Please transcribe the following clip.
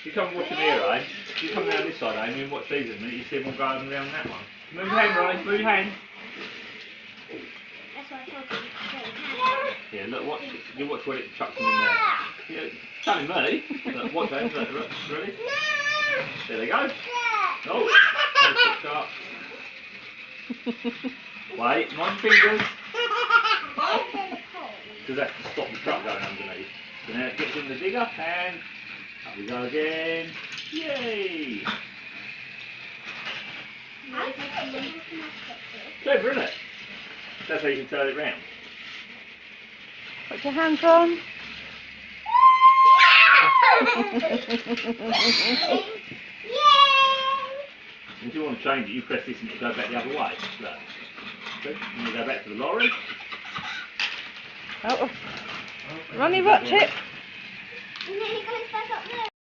You come and watch them here, eh? You come down this side, eh? And you watch these in a minute, you see them all going down that one. Move your hand, Riley, move your hand. That's what I told you. Yeah, look, watch, you watch when it chucks them in there. Yeah, don't me. Look, watch that, look, ready? There they go. Oh, don't up. Wait, mind fingers. Because that's to stop the truck going underneath. So now it gets in the digger and up we go again. Yay! Clever, isn't it? That's how you can turn it round. Put your hands on. If you want to change it, you press this and it'll go back the other way. Look. See? And you go back to the lorry. Oh. Ronnie, watch it.